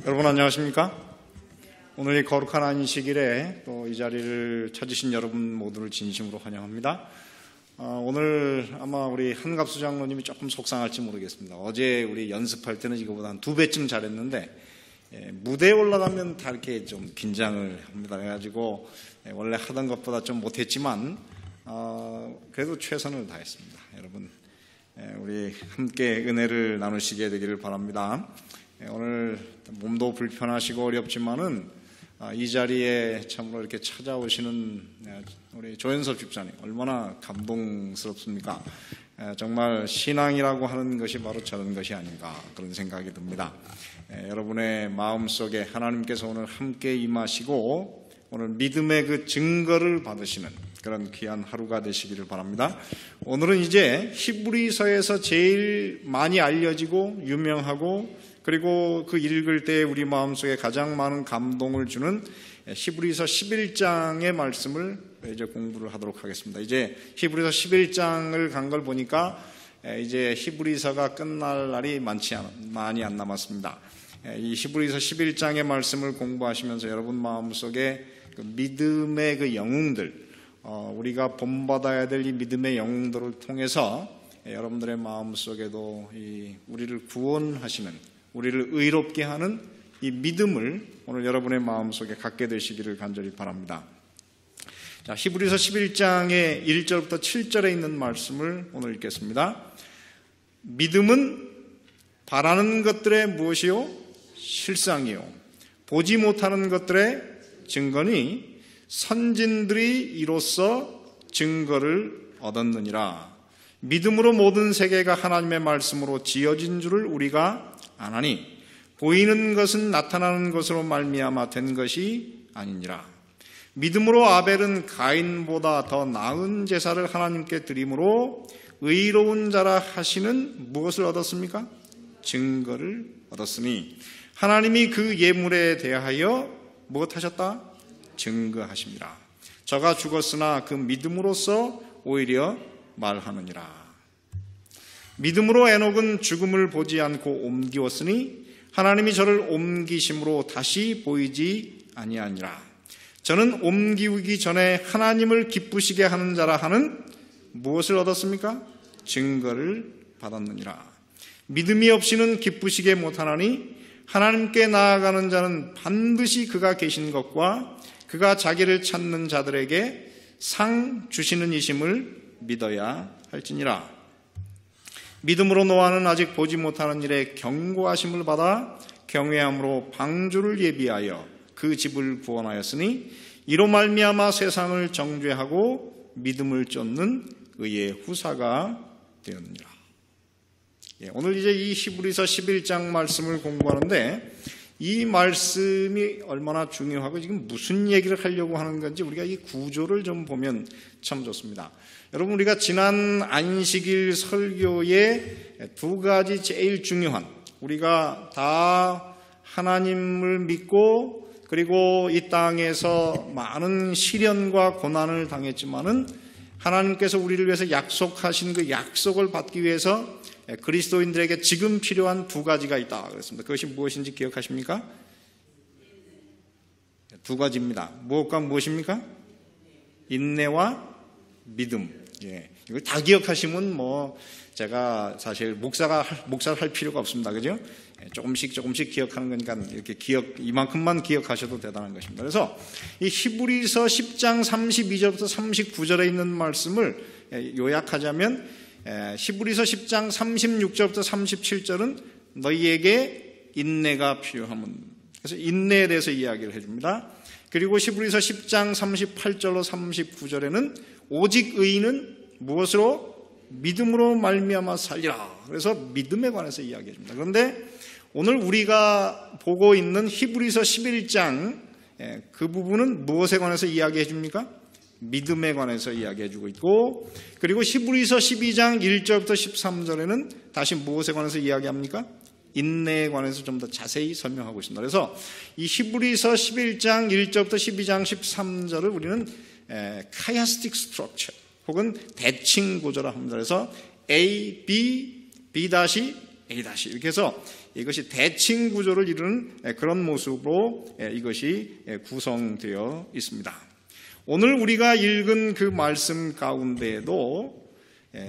여러분 안녕하십니까? 오늘 이 거룩한 안식일에 또 이 자리를 찾으신 여러분 모두를 진심으로 환영합니다. 오늘 아마 우리 한갑수 장로님이 조금 속상할지 모르겠습니다. 어제 우리 연습할 때는 이거보다 한 2배쯤 잘했는데 무대에 올라가면 다 이렇게 좀 긴장을 합니다. 그래가지고 원래 하던 것보다 좀 못했지만 그래도 최선을 다했습니다. 여러분 우리 함께 은혜를 나누시게 되기를 바랍니다. 오늘 몸도 불편하시고 어렵지만은 이 자리에 참으로 이렇게 찾아오시는 우리 조현섭 집사님 얼마나 감동스럽습니까? 정말 신앙이라고 하는 것이 바로 저런 것이 아닌가 그런 생각이 듭니다. 여러분의 마음속에 하나님께서 오늘 함께 임하시고 오늘 믿음의 그 증거를 받으시는 그런 귀한 하루가 되시기를 바랍니다. 오늘은 이제 히브리서에서 제일 많이 알려지고 유명하고 그리고 그 읽을 때 우리 마음속에 가장 많은 감동을 주는 히브리서 11장의 말씀을 이제 공부를 하도록 하겠습니다. 이제 히브리서 11장을 간 걸 보니까 이제 히브리서가 끝날 날이 많이 안 남았습니다. 이 히브리서 11장의 말씀을 공부하시면서 여러분 마음속에 그 믿음의 그 영웅들, 우리가 본받아야 될 이 믿음의 영웅들을 통해서 여러분들의 마음속에도 이 우리를 구원하시는 우리를 의롭게 하는 이 믿음을 오늘 여러분의 마음속에 갖게 되시기를 간절히 바랍니다. 자, 히브리서 11장의 1절부터 7절에 있는 말씀을 오늘 읽겠습니다. 믿음은 바라는 것들의 무엇이요? 실상이요. 보지 못하는 것들의 증거니 선진들이 이로써 증거를 얻었느니라. 믿음으로 모든 세계가 하나님의 말씀으로 지어진 줄을 우리가 아나니 보이는 것은 나타나는 것으로 말미암아 된 것이 아니니라. 믿음으로 아벨은 가인보다 더 나은 제사를 하나님께 드림으로 의로운 자라 하시는 무엇을 얻었습니까? 증거를 얻었으니 하나님이 그 예물에 대하여 무엇하셨다? 증거하십니다. 저가 죽었으나 그 믿음으로써 오히려 말하느니라. 믿음으로 에녹은 죽음을 보지 않고 옮기었으니 하나님이 저를 옮기심으로 다시 보이지 아니하니라. 저는 옮기기 전에 하나님을 기쁘시게 하는 자라 하는 무엇을 얻었습니까? 증거를 받았느니라. 믿음이 없이는 기쁘시게 못하나니 하나님께 나아가는 자는 반드시 그가 계신 것과 그가 자기를 찾는 자들에게 상 주시는 이심을 믿어야 할지니라. 믿음으로 노아는 아직 보지 못하는 일에 경고하심을 받아 경외함으로 방주를 예비하여 그 집을 구원하였으니 이로 말미암아 세상을 정죄하고 믿음을 쫓는 의의 후사가 되었느니라. 오늘 이제 이 히브리서 11장 말씀을 공부하는데 이 말씀이 얼마나 중요하고 지금 무슨 얘기를 하려고 하는 건지 우리가 이 구조를 좀 보면 참 좋습니다. 여러분 우리가 지난 안식일 설교에 두 가지 제일 중요한 우리가 다 하나님을 믿고 그리고 이 땅에서 많은 시련과 고난을 당했지만은 하나님께서 우리를 위해서 약속하신 그 약속을 받기 위해서 그리스도인들에게 지금 필요한 두 가지가 있다 그랬습니다. 그것이 무엇인지 기억하십니까? 두 가지입니다. 무엇과 무엇입니까? 인내와 믿음. 이걸 다 기억하시면 제가 사실 목사를 할 필요가 없습니다. 그죠? 조금씩 기억하는 거니까 이렇게 이만큼만 기억하셔도 대단한 것입니다. 그래서 이 히브리서 10장 32절부터 39절에 있는 말씀을 요약하자면 히브리서 10장 36절부터 37절은 너희에게 인내가 필요함은 그래서 인내에 대해서 이야기를 해줍니다. 그리고 히브리서 10장 38절로 39절에는 오직 의인은 무엇으로? 믿음으로 말미암아 살리라. 그래서 믿음에 관해서 이야기해 줍니다. 그런데 오늘 우리가 보고 있는 히브리서 11장 그 부분은 무엇에 관해서 이야기해 줍니까? 믿음에 관해서 이야기해 주고 있고 그리고 히브리서 12장 1절부터 13절에는 다시 무엇에 관해서 이야기합니까? 인내에 관해서 좀 더 자세히 설명하고 있습니다. 그래서 이 히브리서 11장 1절부터 12장 13절을 우리는 카이아스틱 스트럭처 혹은 대칭 구조라 합니다. 그래서 A, B, B-A- 이렇게 해서 이것이 대칭 구조를 이루는 그런 모습으로 이것이 구성되어 있습니다. 오늘 우리가 읽은 그 말씀 가운데에도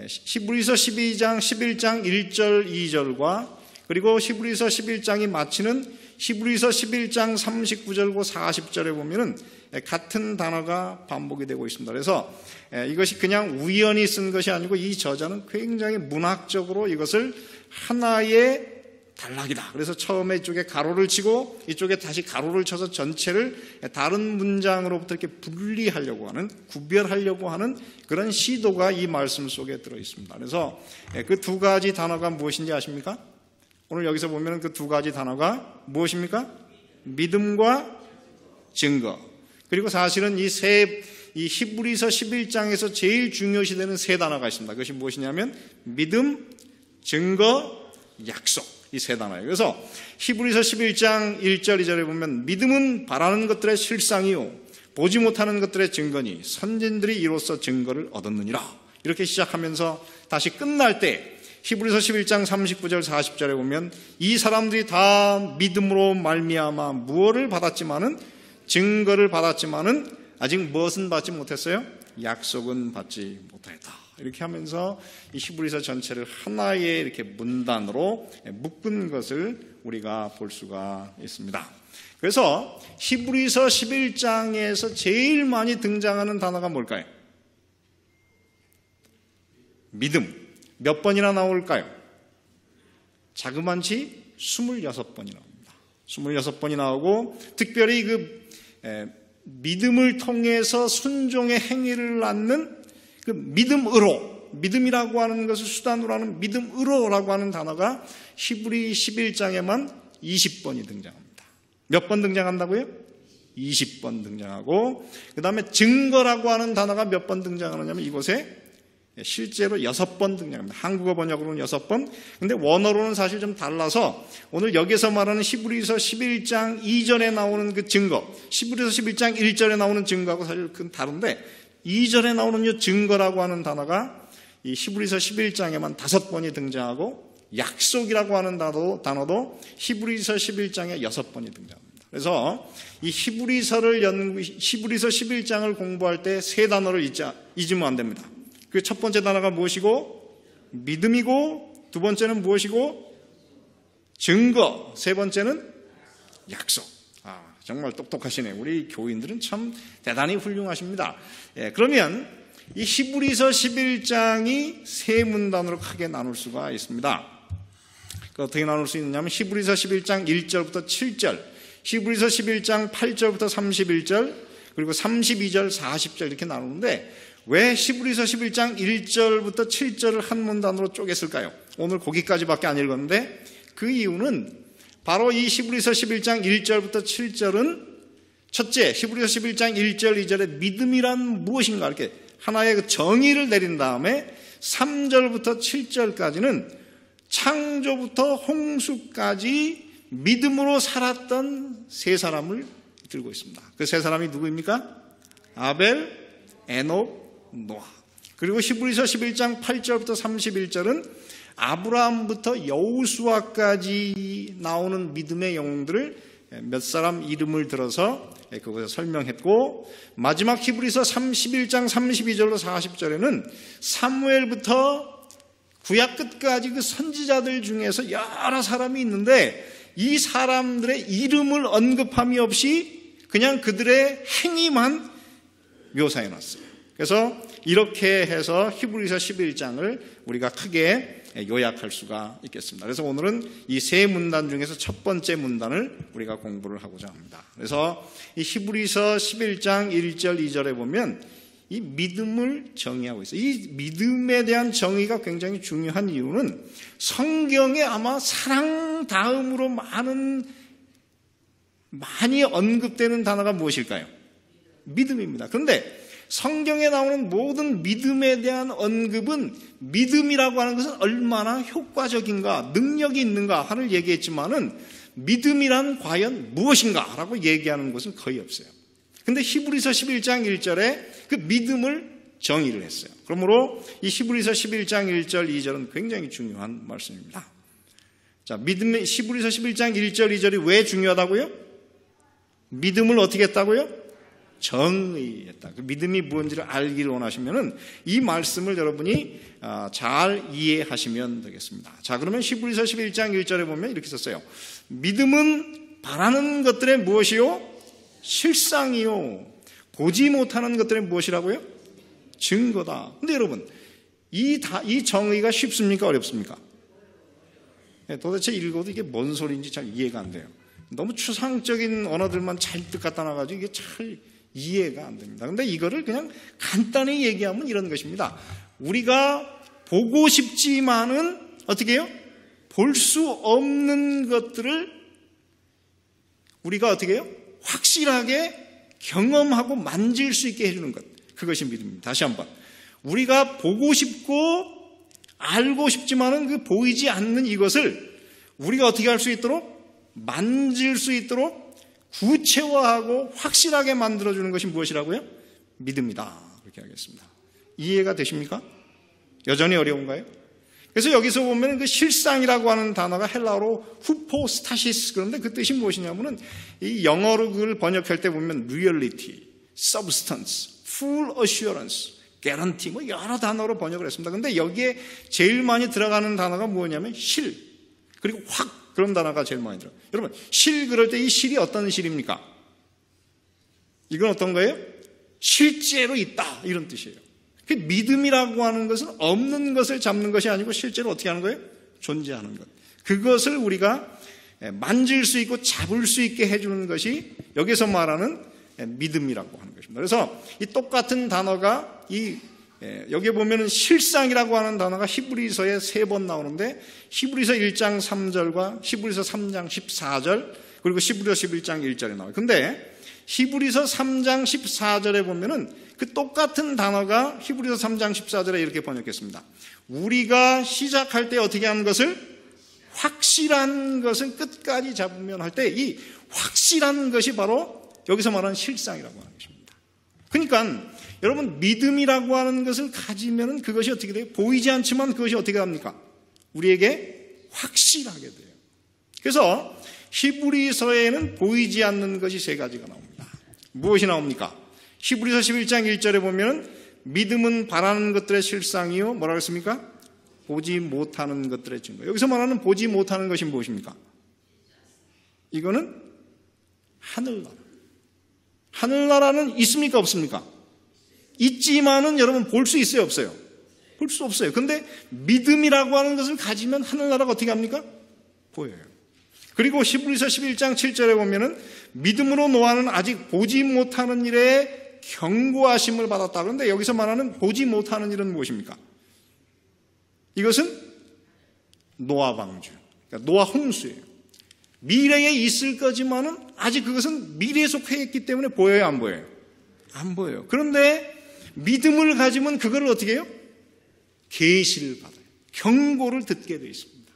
히브리서 12장 11장 1절 2절과 그리고 히브리서 11장이 마치는 히브리서 11장 39절과 40절에 보면은 같은 단어가 반복이 되고 있습니다. 그래서 이것이 그냥 우연히 쓴 것이 아니고 이 저자는 굉장히 문학적으로 이것을 하나의 단락이다. 그래서 처음에 이쪽에 가로를 치고 이쪽에 다시 가로를 쳐서 전체를 다른 문장으로부터 이렇게 분리하려고 하는, 구별하려고 하는 그런 시도가 이 말씀 속에 들어 있습니다. 그래서 그 두 가지 단어가 무엇인지 아십니까? 오늘 여기서 보면 그 두 가지 단어가 무엇입니까? 믿음과 증거. 그리고 사실은 이 히브리서 11장에서 제일 중요시되는 세 단어가 있습니다. 그것이 무엇이냐면 믿음, 증거, 약속. 이 세 단어예요. 그래서 히브리서 11장 1절 2절에 보면 믿음은 바라는 것들의 실상이요 보지 못하는 것들의 증거니 선진들이 이로써 증거를 얻었느니라. 이렇게 시작하면서 다시 끝날 때 히브리서 11장 39절 40절에 보면 이 사람들이 다 믿음으로 말미암아 무엇을 받았지만은 증거를 받았지만은 아직 무엇은 받지 못했어요? 약속은 받지 못했다. 이렇게 하면서 이 히브리서 전체를 하나의 이렇게 문단으로 묶은 것을 우리가 볼 수가 있습니다. 그래서 히브리서 11장에서 제일 많이 등장하는 단어가 뭘까요? 믿음. 몇 번이나 나올까요? 자그만치 26번이 나옵니다. 26번이 나오고 특별히 그 믿음을 통해서 순종의 행위를 낳는 그 믿음으로, 믿음이라고 하는 것을 수단으로 하는 믿음으로라고 하는 단어가 히브리 11장에만 20번이 등장합니다. 몇 번 등장한다고요? 20번 등장하고 그 다음에 증거라고 하는 단어가 몇 번 등장하느냐면 이곳에 실제로 6번 등장합니다. 한국어 번역으로는 6번. 근데 원어로는 사실 좀 달라서 오늘 여기서 말하는 히브리서 11장 2절에 나오는 그 증거, 히브리서 11장 1절에 나오는 증거하고 사실 그건 다른데 2절에 나오는 이 증거라고 하는 단어가 이 히브리서 11장에만 5번이 등장하고 약속이라고 하는 단어도 히브리서 11장에 6번이 등장합니다. 그래서 이 히브리서 11장을 공부할 때 세 단어를 잊으면 안 됩니다. 그 첫 번째 단어가 무엇이고? 믿음이고, 두 번째는 무엇이고? 증거, 세 번째는 약속. 정말 똑똑하시네요. 우리 교인들은 참 대단히 훌륭하십니다. 그러면 이 히브리서 11장이 세 문단으로 크게 나눌 수가 있습니다. 어떻게 나눌 수 있느냐면 히브리서 11장 1절부터 7절, 히브리서 11장 8절부터 31절, 그리고 32절, 40절 이렇게 나누는데 왜 히브리서 11장 1절부터 7절을 한 문단으로 쪼갰을까요? 오늘 거기까지밖에 안 읽었는데 그 이유는 바로 이 히브리서 11장 1절부터 7절은 첫째, 히브리서 11장 1절, 2절의 믿음이란 무엇인가 이렇게 하나의 그 정의를 내린 다음에 3절부터 7절까지는 창조부터 홍수까지 믿음으로 살았던 세 사람을 들고 있습니다. 그 세 사람이 누구입니까? 아벨, 에녹, 노아. 그리고 히브리서 11장 8절부터 31절은 아브라함부터 여호수아까지 나오는 믿음의 영웅들을 몇 사람 이름을 들어서 그것을 설명했고 마지막 히브리서 11장 32절로 40절에는 사무엘부터 구약 끝까지 그 선지자들 중에서 여러 사람이 있는데 이 사람들의 이름을 언급함이 없이 그냥 그들의 행위만 묘사해놨어요. 그래서 이렇게 해서 히브리서 11장을 우리가 크게 요약할 수가 있겠습니다. 그래서 오늘은 이 세 문단 중에서 첫 번째 문단을 우리가 공부를 하고자 합니다. 그래서 이 히브리서 11장 1절 2절에 보면 이 믿음을 정의하고 있어요. 이 믿음에 대한 정의가 굉장히 중요한 이유는 성경에 아마 사랑 다음으로 많이 언급되는 단어가 무엇일까요? 믿음입니다. 그런데 성경에 나오는 모든 믿음에 대한 언급은 믿음이라고 하는 것은 얼마나 효과적인가, 능력이 있는가를 얘기했지만은 믿음이란 과연 무엇인가 라고 얘기하는 것은 거의 없어요. 근데 히브리서 11장 1절에 그 믿음을 정의를 했어요. 그러므로 이 히브리서 11장 1절 2절은 굉장히 중요한 말씀입니다. 자, 믿음의 히브리서 11장 1절 2절이 왜 중요하다고요? 믿음을 어떻게 했다고요? 정의했다. 그 믿음이 무엇인지를 알기를 원하시면은 이 말씀을 여러분이 잘 이해하시면 되겠습니다. 자, 그러면 히브리서 11장 1절에 보면 이렇게 썼어요. 믿음은 바라는 것들의 무엇이요? 실상이요. 보지 못하는 것들의 무엇이라고요? 증거다. 근데 여러분, 이 정의가 쉽습니까? 어렵습니까? 도대체 읽어도 이게 뭔 소리인지 잘 이해가 안 돼요. 너무 추상적인 언어들만 잔뜩 갖다 놔가지고 이게 잘 이해가 안 됩니다. 근데 이거를 그냥 간단히 얘기하면 이런 것입니다. 우리가 보고 싶지만은 어떻게 해요? 볼 수 없는 것들을 우리가 어떻게 해요? 확실하게 경험하고 만질 수 있게 해주는 것. 그것이 믿음입니다. 다시 한번. 우리가 보고 싶고 알고 싶지만은 그 보이지 않는 이것을 우리가 어떻게 할 수 있도록 만질 수 있도록 구체화하고 확실하게 만들어주는 것이 무엇이라고요? 믿음이다. 그렇게 하겠습니다. 이해가 되십니까? 여전히 어려운가요? 그래서 여기서 보면 그 실상이라고 하는 단어가 헬라어로 후포스타시스, 그런데 그 뜻이 무엇이냐면은 이 영어로 그걸 번역할 때 보면 reality, substance, full assurance, guarantee 뭐 여러 단어로 번역을 했습니다. 그런데 여기에 제일 많이 들어가는 단어가 뭐냐면 실, 그리고 확, 그런 단어가 제일 많이 들어요. 여러분, 실 그럴 때 이 실이 어떤 실입니까? 이건 어떤 거예요? 실제로 있다, 이런 뜻이에요. 그 믿음이라고 하는 것은 없는 것을 잡는 것이 아니고 실제로 어떻게 하는 거예요? 존재하는 것. 그것을 우리가 만질 수 있고 잡을 수 있게 해주는 것이 여기서 말하는 믿음이라고 하는 것입니다. 그래서 이 똑같은 단어가 여기에 보면은 실상이라고 하는 단어가 히브리서에 3번 나오는데 히브리서 1장 3절과 히브리서 3장 14절 그리고 히브리서 11장 1절에 나와요. 근데 히브리서 3장 14절에 보면은 그 똑같은 단어가 히브리서 3장 14절에 이렇게 번역했습니다. 우리가 시작할 때 어떻게 하는 것을 확실한 것을 끝까지 잡으면 할 때 이 확실한 것이 바로 여기서 말하는 실상이라고 하는 것입니다. 그러니까 여러분 믿음이라고 하는 것을 가지면 그것이 어떻게 돼요? 보이지 않지만 그것이 어떻게 합니까? 우리에게 확실하게 돼요. 그래서 히브리서에는 보이지 않는 것이 3가지가 나옵니다. 무엇이 나옵니까? 히브리서 11장 1절에 보면 믿음은 바라는 것들의 실상이요 뭐라고 했습니까? 보지 못하는 것들의 증거. 여기서 말하는 보지 못하는 것이 무엇입니까? 이거는 하늘나라. 하늘나라는 있습니까? 없습니까? 있지만은 여러분 볼 수 있어요? 없어요? 볼 수 없어요. 근데 믿음이라고 하는 것을 가지면 하늘나라가 어떻게 합니까? 보여요. 그리고 히브리서 11장 7절에 보면은 믿음으로 노아는 아직 보지 못하는 일에 경고하심을 받았다. 그런데 여기서 말하는 보지 못하는 일은 무엇입니까? 이것은 노아 방주, 그러니까 노아 홍수예요. 미래에 있을 거지만은 아직 그것은 미래에 속해 있기 때문에 보여요, 안 보여요? 안 보여요. 그런데 믿음을 가지면 그거를 어떻게 해요? 계시를 받아요. 경고를 듣게 되어 있습니다.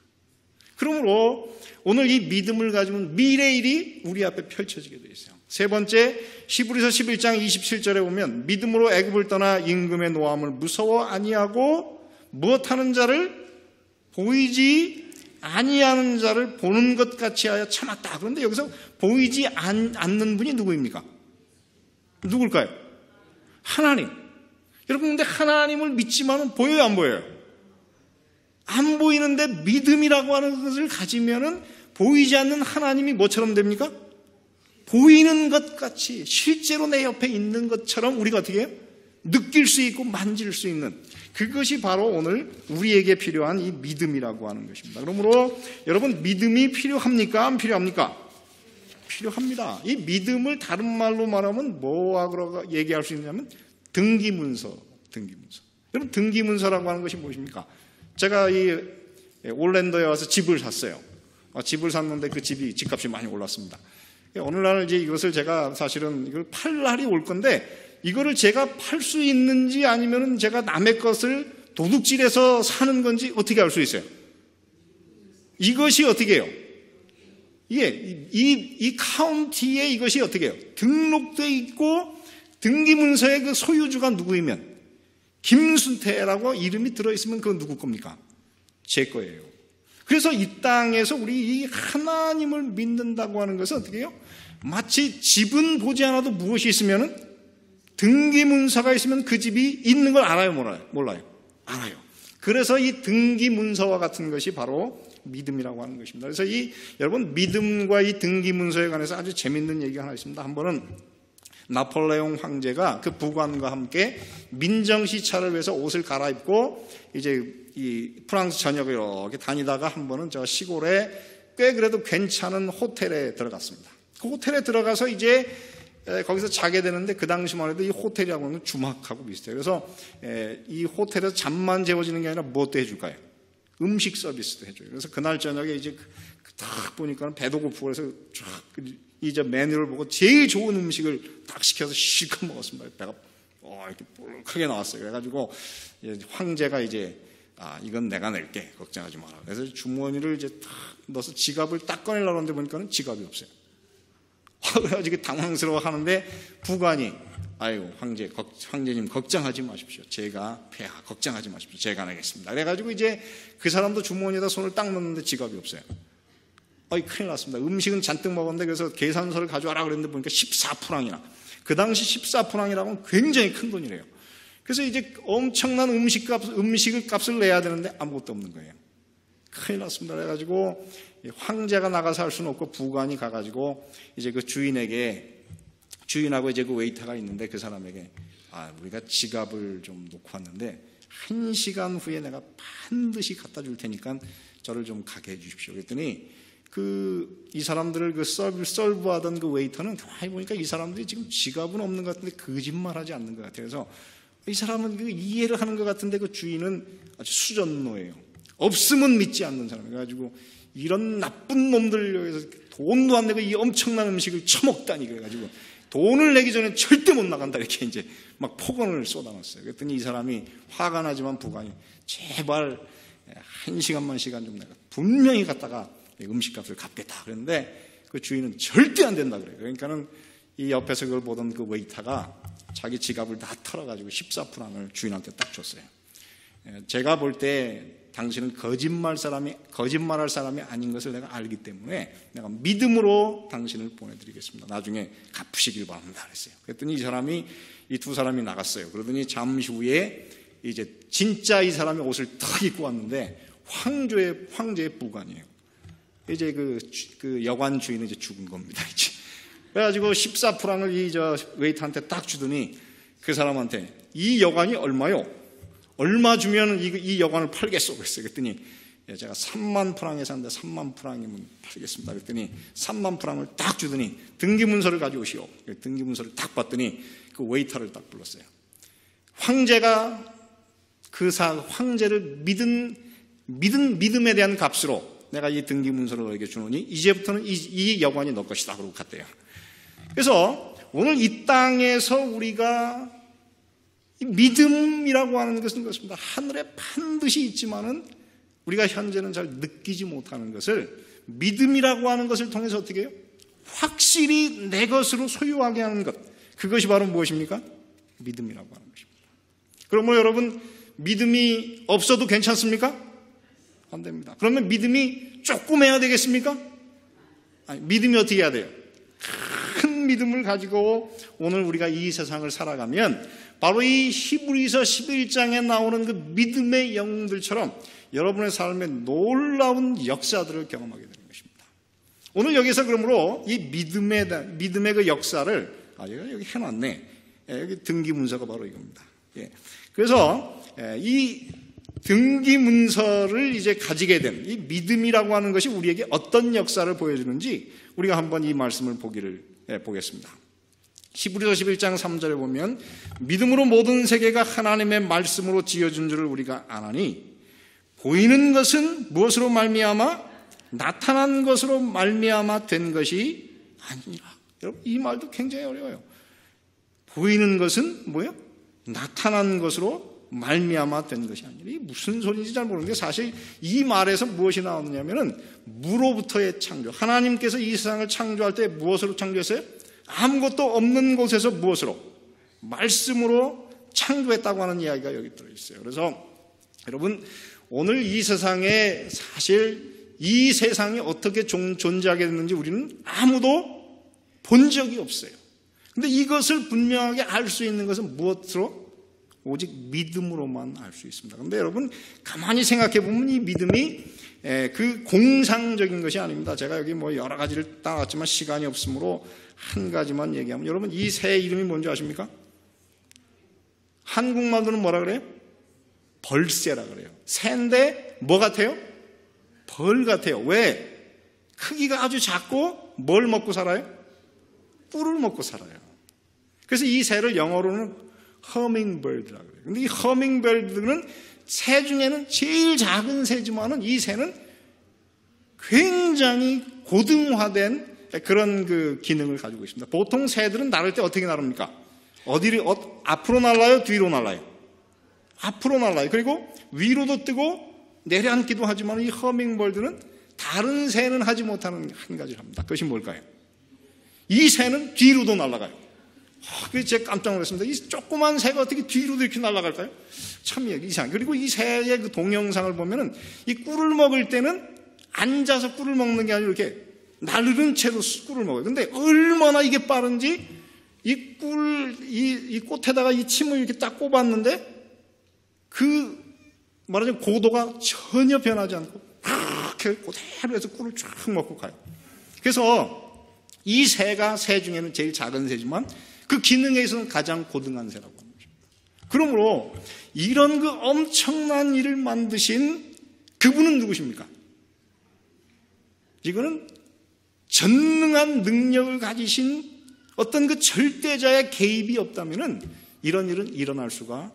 그러므로 오늘 이 믿음을 가지면 미래의 일이 우리 앞에 펼쳐지게 되어 있어요. 3번째, 히브리서 11장 27절에 보면 믿음으로 애굽을 떠나 임금의 노함을 무서워 아니하고 무엇하는 자를 보이지 아니하는 자를 보는 것 같이 하여 참았다. 그런데 여기서 보이지 않는 분이 누구입니까? 누굴까요? 하나님. 여러분 근데 하나님을 믿지만은 보여요, 안 보여요? 안 보이는데 믿음이라고 하는 것을 가지면은 보이지 않는 하나님이 뭐처럼 됩니까? 보이는 것 같이 실제로 내 옆에 있는 것처럼 우리가 어떻게 해요? 느낄 수 있고 만질 수 있는 그것이 바로 오늘 우리에게 필요한 이 믿음이라고 하는 것입니다. 그러므로 여러분 믿음이 필요합니까? 안 필요합니까? 필요합니다. 이 믿음을 다른 말로 말하면 뭐하고 얘기할 수 있냐면 등기문서. 여러분 등기문서라고 하는 것이 무엇입니까? 제가 이 올랜도에 와서 집을 샀어요. 집을 샀는데 그 집값이 많이 올랐습니다. 어느 날 이제 이것을 제가 사실은 이걸 팔 날이 올 건데 이거를 제가 팔 수 있는지 아니면은 제가 남의 것을 도둑질해서 사는 건지 어떻게 알 수 있어요? 이것이 어떻게 해요? 이 카운티에 이것이 어떻게 해요? 등록되어 있고 등기문서의 그 소유주가 누구이면 김순태라고 이름이 들어있으면 그건 누구 겁니까? 제 거예요. 그래서 이 땅에서 우리 이 하나님을 믿는다고 하는 것은 어떻게 해요? 마치 집은 보지 않아도 무엇이 있으면 등기문서가 있으면 그 집이 있는 걸 알아요, 몰라요? 알아요. 그래서 이 등기문서와 같은 것이 바로 믿음이라고 하는 것입니다. 그래서 여러분 믿음과 이 등기문서에 관해서 아주 재밌는 얘기가 하나 있습니다. 한 번은 나폴레옹 황제가 그 부관과 함께 민정시찰을 위해서 옷을 갈아입고 이제 이 프랑스 전역을 이렇게 다니다가 한 번은 저 시골에 꽤 그래도 괜찮은 호텔에 들어갔습니다. 그 호텔에 들어가서 이제 거기서 자게 되는데 그 당시만 해도 이 호텔이라고 하는 건 주막하고 비슷해요. 그래서 이 호텔에서 잠만 재워지는 게 아니라 무엇도 해줄까요? 음식 서비스도 해줘요. 그래서 그날 저녁에 이제 딱 보니까 배도 고프고 그래서 쫙 이제 메뉴를 보고 제일 좋은 음식을 딱 시켜서 실컷 먹었습니다. 배가 이렇게 뿔크게 나왔어요. 그래가지고 황제가 이제 이건 내가 낼게 걱정하지 마라. 그래서 주머니를 이제 딱 넣어서 지갑을 딱 꺼내려고 하는데 보니까는 지갑이 없어요. 그래가지고 당황스러워 하는데 부관이 아이고 황제님 걱정하지 마십시오. 제가 폐하 걱정하지 마십시오. 제가 내겠습니다. 그래가지고 이제 그 사람도 주머니에다 손을 딱 넣는데 지갑이 없어요. 큰일 났습니다. 음식은 잔뜩 먹었는데 그래서 계산서를 가져와라 그랬는데 보니까 14프랑이나. 그 당시 14프랑이라고 하면 굉장히 큰 돈이래요. 그래서 이제 엄청난 음식을 값을 내야 되는데 아무것도 없는 거예요. 큰일 났습니다. 그래가지고 황제가 나가서 할 수는 없고 부관이 가가지고 이제 그 주인하고 이제 그 웨이터가 있는데 그 사람에게 우리가 지갑을 좀 놓고 왔는데 1시간 후에 내가 반드시 갖다 줄 테니까 저를 좀 가게 해 주십시오. 그랬더니 이 사람들을 서브하던 그 웨이터는 가만히 보니까 이 사람들이 지금 지갑은 없는 것 같은데 거짓말하지 않는 것 같아요. 그래서 이 사람은 이해를 하는 것 같은데 그 주인은 아주 수전노예요. 없으면 믿지 않는 사람. 그래가지고 이런 나쁜 놈들 여기서 돈도 안 내고 이 엄청난 음식을 처먹다니 그래가지고 돈을 내기 전에 절대 못 나간다 이렇게 이제 막 폭언을 쏟아놨어요. 그랬더니 이 사람이 화가 나지만 부관이 제발 1시간만 시간 좀 내가 분명히 갔다가 음식값을 갚겠다 그랬는데 그 주인은 절대 안 된다 그래요. 그러니까는 이 옆에서 그걸 보던 그 웨이터가 자기 지갑을 다 털어가지고 14프랑을 주인한테 딱 줬어요. 제가 볼 때 당신은 거짓말할 사람이 아닌 것을 내가 알기 때문에 내가 믿음으로 당신을 보내드리겠습니다. 나중에 갚으시길 바랍니다. 그랬어요. 그랬더니 이 두 사람이 나갔어요. 그러더니 잠시 후에 이제 진짜 이 사람이 옷을 탁 입고 왔는데 황제의 부관이에요. 이제 그 여관 주인은 이제 죽은 겁니다. 이제. 그래가지고 14프랑을 이 웨이터한테 딱 주더니 그 사람한테 이 여관이 얼마요? 얼마 주면 이 여관을 팔겠소? 그랬어요. 그랬더니 제가 3만 프랑에 샀는데 3만 프랑이면 팔겠습니다. 그랬더니 3만 프랑을 딱 주더니 등기문서를 가져오시오. 등기문서를 딱 봤더니 그 웨이터를 딱 불렀어요. 황제가 황제를 믿은 믿음에 대한 값으로 내가 이 등기문서를 너에게 주노니 이제부터는 이 여관이 너 것이다. 그러고 갔대요. 그래서 오늘 이 땅에서 우리가 믿음이라고 하는 것은 그렇습니다. 하늘에 반드시 있지만은 우리가 현재는 잘 느끼지 못하는 것을 믿음이라고 하는 것을 통해서 어떻게 해요? 확실히 내 것으로 소유하게 하는 것. 그것이 바로 무엇입니까? 믿음이라고 하는 것입니다. 그러면 여러분 믿음이 없어도 괜찮습니까? 안 됩니다. 그러면 믿음이 조금 해야 되겠습니까? 아니, 믿음이 어떻게 해야 돼요? 큰 믿음을 가지고 오늘 우리가 이 세상을 살아가면 바로 이 히브리서 11장에 나오는 그 믿음의 영웅들처럼 여러분의 삶에 놀라운 역사들을 경험하게 되는 것입니다. 오늘 여기서 그러므로 이 믿음의 그 역사를 여기 해놨네. 여기 등기문서가 바로 이겁니다. 그래서 이 등기문서를 이제 가지게 된 이 믿음이라고 하는 것이 우리에게 어떤 역사를 보여주는지 우리가 한번 이 말씀을 보겠습니다. 히브리서 11장 3절에 보면 믿음으로 모든 세계가 하나님의 말씀으로 지어준 줄을 우리가 아나니 보이는 것은 무엇으로 말미암아 나타난 것으로 말미암아 된 것이 아니라. 여러분 이 말도 굉장히 어려워요. 보이는 것은 뭐예요? 나타난 것으로 말미암아 된 것이 아니라. 이게 무슨 소리인지 잘 모르는데 사실 이 말에서 무엇이 나오느냐면은 무로부터의 창조. 하나님께서 이 세상을 창조할 때 무엇으로 창조했어요? 아무것도 없는 곳에서 무엇으로? 말씀으로 창조했다고 하는 이야기가 여기 들어있어요. 그래서 여러분 오늘 이 세상에 사실 이 세상이 어떻게 존재하게 됐는지 우리는 아무도 본 적이 없어요. 근데 이것을 분명하게 알 수 있는 것은 무엇으로? 오직 믿음으로만 알 수 있습니다. 그런데 여러분 가만히 생각해 보면 이 믿음이 그 공상적인 것이 아닙니다. 제가 여기 뭐 여러 가지를 따왔지만 시간이 없으므로 한 가지만 얘기하면, 여러분 이 새 이름이 뭔지 아십니까? 한국말로는 뭐라 그래요? 벌새라 그래요. 새인데 뭐 같아요? 벌 같아요. 왜? 크기가 아주 작고 뭘 먹고 살아요? 꿀을 먹고 살아요. 그래서 이 새를 영어로는 허밍버드라고 그래요. 근데 이 허밍버드는 새 중에는 제일 작은 새지만은 이 새는 굉장히 고등화된 그런 그 기능을 가지고 있습니다. 보통 새들은 날을 때 어떻게 나릅니까? 앞으로 날아요? 뒤로 날아요? 앞으로 날아요. 그리고 위로도 뜨고 내려앉기도 하지만 이 허밍버드는 다른 새는 하지 못하는 한 가지를 합니다. 그것이 뭘까요? 이 새는 뒤로도 날아가요. 그래서 제가 깜짝 놀랐습니다. 이 조그만 새가 어떻게 뒤로도 이렇게 날아갈까요? 참 이상해요. 그리고 이 새의 그 동영상을 보면은 이 꿀을 먹을 때는 앉아서 꿀을 먹는 게 아니라 이렇게 나르는 채로 꿀을 먹어요. 근데 얼마나 이게 빠른지 이 꽃에다가 이 침을 이렇게 딱 꼽았는데 그 말하자면 고도가 전혀 변하지 않고 그렇게 그대로 해서 꿀을 쫙 먹고 가요. 그래서 이 새가 새 중에는 제일 작은 새지만 그 기능에 있어서는 가장 고등한 새라고 하는 거죠. 그러므로 이런 그 엄청난 일을 만드신 그분은 누구십니까? 이거는 전능한 능력을 가지신 어떤 그 절대자의 개입이 없다면은 이런 일은 일어날 수가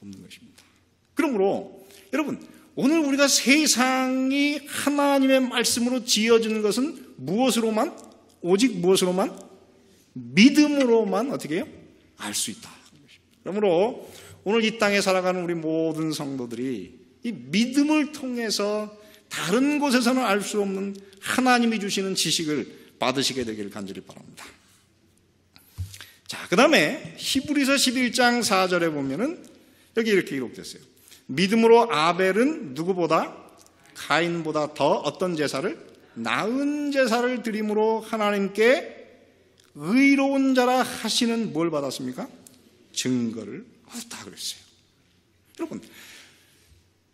없는 것입니다. 그러므로 여러분, 오늘 우리가 세상이 하나님의 말씀으로 지어진 것은 무엇으로만? 오직 무엇으로만? 믿음으로만 어떻게 해요? 알 수 있다. 그러므로 오늘 이 땅에 살아가는 우리 모든 성도들이 이 믿음을 통해서 다른 곳에서는 알 수 없는 하나님이 주시는 지식을 받으시게 되기를 간절히 바랍니다. 자, 그 다음에 히브리서 11장 4절에 보면은 여기 이렇게 기록됐어요. 믿음으로 아벨은 누구보다? 가인보다 더 어떤 제사를? 나은 제사를 드림으로 하나님께 의로운 자라 하시는 뭘 받았습니까? 증거를 얻었다 그랬어요. 여러분,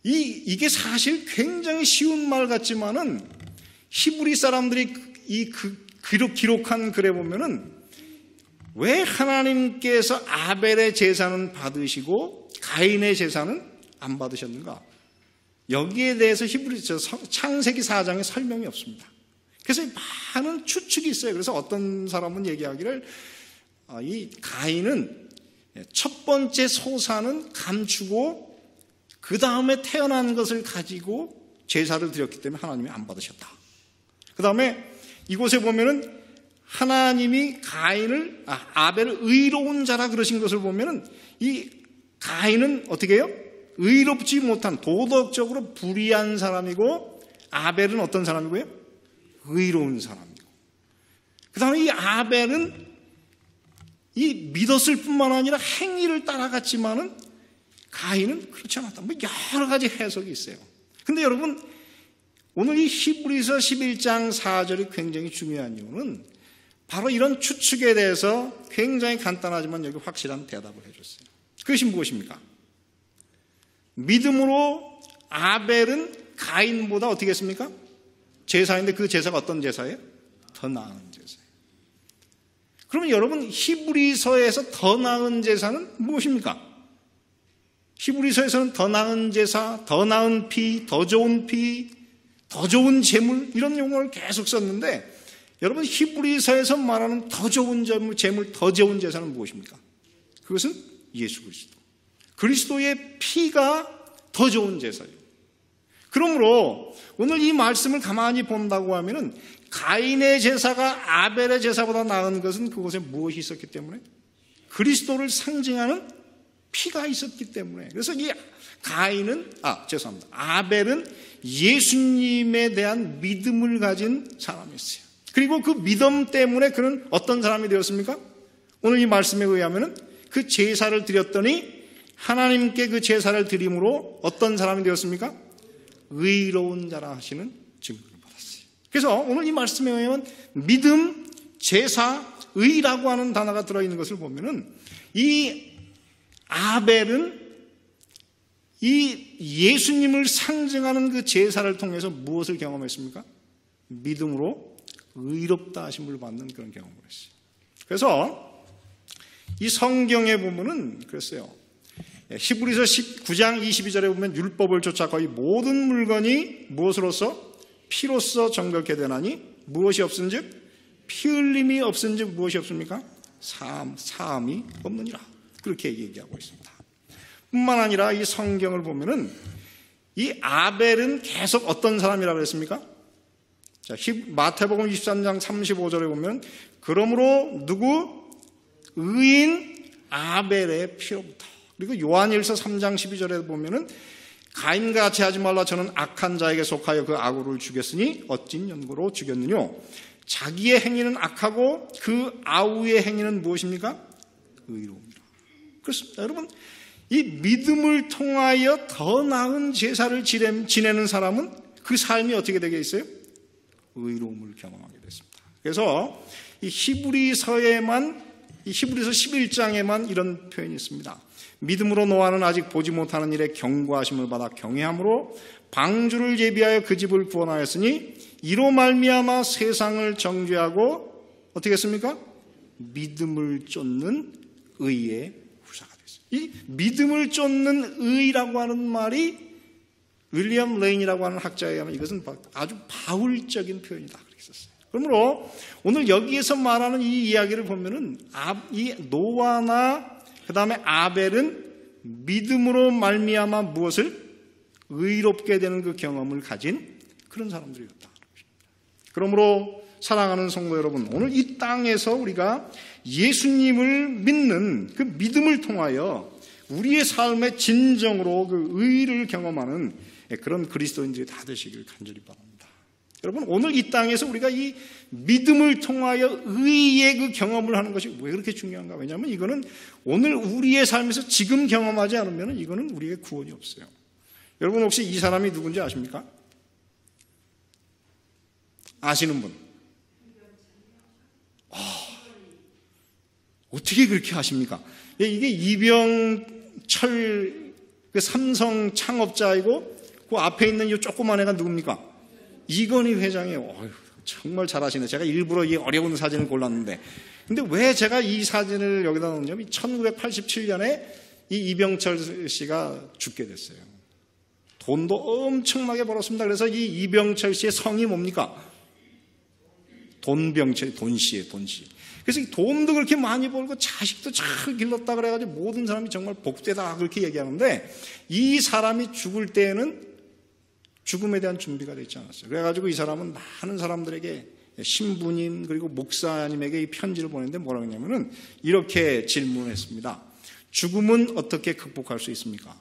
이게 사실 굉장히 쉬운 말 같지만은 히브리 사람들이 기록한 글에 보면은 왜 하나님께서 아벨의 제사는 받으시고 가인의 제사는 안 받으셨는가? 여기에 대해서 히브리서 창세기 4장에 설명이 없습니다. 그래서 많은 추측이 있어요. 그래서 어떤 사람은 얘기하기를 이 가인은 첫 번째 소사는 감추고 그 다음에 태어난 것을 가지고 제사를 드렸기 때문에 하나님이 안 받으셨다. 그 다음에 이곳에 보면은 하나님이 아벨을 의로운 자라 그러신 것을 보면은 이 가인은 어떻게 해요? 의롭지 못한 도덕적으로 불의한 사람이고 아벨은 어떤 사람이고요? 의로운 사람이고. 그 다음에 이 아벨은 이 믿었을 뿐만 아니라 행위를 따라갔지만은 가인은 그렇지 않았다. 뭐 여러 가지 해석이 있어요. 근데 여러분, 오늘 이 히브리서 11장 4절이 굉장히 중요한 이유는 바로 이런 추측에 대해서 굉장히 간단하지만 여기 확실한 대답을 해줬어요. 그것이 무엇입니까? 믿음으로 아벨은 가인보다 어떻게 했습니까? 제사인데 그 제사가 어떤 제사예요? 더 나은 제사예요. 그러면 여러분, 히브리서에서 더 나은 제사는 무엇입니까? 히브리서에서는 더 나은 제사, 더 나은 피, 더 좋은 피, 더 좋은 제물 이런 용어를 계속 썼는데 여러분, 히브리서에서 말하는 더 좋은 제물, 더 좋은 제사는 무엇입니까? 그것은 예수 그리스도. 그리스도의 피가 더 좋은 제사예요. 그러므로 오늘 이 말씀을 가만히 본다고 하면은 가인의 제사가 아벨의 제사보다 나은 것은 그곳에 무엇이 있었기 때문에? 그리스도를 상징하는 피가 있었기 때문에. 그래서 이 아벨은 예수님에 대한 믿음을 가진 사람이었어요. 그리고 그 믿음 때문에 그는 어떤 사람이 되었습니까? 오늘 이 말씀에 의하면은 그 제사를 드렸더니 하나님께 그 제사를 드림으로 어떤 사람이 되었습니까? 의로운 자라 하시는 증거를 그래서 오늘 이 말씀에 의하면 믿음, 제사, 의라고 하는 단어가 들어있는 것을 보면은 이 아벨은 이 예수님을 상징하는 그 제사를 통해서 무엇을 경험했습니까? 믿음으로 의롭다 하심을 받는 그런 경험을 했어요. 그래서 이 성경에 보면은 그랬어요. 히브리서 19장 22절에 보면 율법을 쫓아 거의 모든 물건이 무엇으로서? 피로써 정결케 되나니 무엇이 없은즉? 피 흘림이 없은즉 무엇이 없습니까? 사함이 없느니라. 그렇게 얘기하고 있습니다. 뿐만 아니라 이 성경을 보면은 이 아벨은 계속 어떤 사람이라고 했습니까? 자, 마태복음 23장 35절에 보면 그러므로 누구? 의인 아벨의 피로부터. 그리고 요한일서 3장 12절에 보면은 가인과 같이 하지 말라 저는 악한 자에게 속하여 그 아구를 죽였으니 어찐 연고로 죽였느냐. 자기의 행위는 악하고 그 아우의 행위는 무엇입니까? 의로움이라. 그렇습니다. 여러분, 이 믿음을 통하여 더 나은 제사를 지내는 사람은 그 삶이 어떻게 되게 있어요? 의로움을 경험하게 됐습니다. 그래서 이 히브리서 11장에만 이런 표현이 있습니다. 믿음으로 노아는 아직 보지 못하는 일에 경고하심을 받아 경외함으로 방주를 예비하여 그 집을 구원하였으니 이로 말미암아 세상을 정죄하고 어떻게 했습니까? 믿음을 쫓는 의의 후사가 됐어요. 이 믿음을 쫓는 의라고 하는 말이 윌리엄 레인이라고 하는 학자에 의하면 이것은 아주 바울적인 표현이다 그렇게 썼어요. 그러므로 오늘 여기에서 말하는 이 이야기를 보면은 이 노아나 그 다음에 아벨은 믿음으로 말미암아 무엇을 의롭게 되는 그 경험을 가진 그런 사람들이었다. 그러므로 사랑하는 성도 여러분, 오늘 이 땅에서 우리가 예수님을 믿는 그 믿음을 통하여 우리의 삶에 진정으로 그 의를 경험하는 그런 그리스도인들이 다 되시길 간절히 바랍니다. 여러분, 오늘 이 땅에서 우리가 이 믿음을 통하여 의의 그 경험을 하는 것이 왜 그렇게 중요한가? 왜냐하면 이거는 오늘 우리의 삶에서 지금 경험하지 않으면 이거는 우리에게 구원이 없어요. 여러분 혹시 이 사람이 누군지 아십니까? 아시는 분? 어떻게 그렇게 아십니까? 이게 이병철 그 삼성 창업자이고 그 앞에 있는 이 조그만 애가 누굽니까? 이건희 회장이에요. 어휴, 정말 잘하시네. 제가 일부러 이 어려운 사진을 골랐는데, 근데 왜 제가 이 사진을 여기다 넣냐면 1987년에 이 이병철 씨가 죽게 됐어요. 돈도 엄청나게 벌었습니다. 그래서 이 이병철 씨의 성이 뭡니까? 돈병철, 돈씨예요, 돈씨. 그래서 이 돈도 그렇게 많이 벌고 자식도 잘 길렀다 그래가지고 모든 사람이 정말 복되다 그렇게 얘기하는데, 이 사람이 죽을 때에는 죽음에 대한 준비가 되지 않았어요. 그래가지고 이 사람은 많은 사람들에게 신부님 그리고 목사님에게 이 편지를 보냈는데 뭐라고 했냐면은 이렇게 질문을 했습니다. 죽음은 어떻게 극복할 수 있습니까?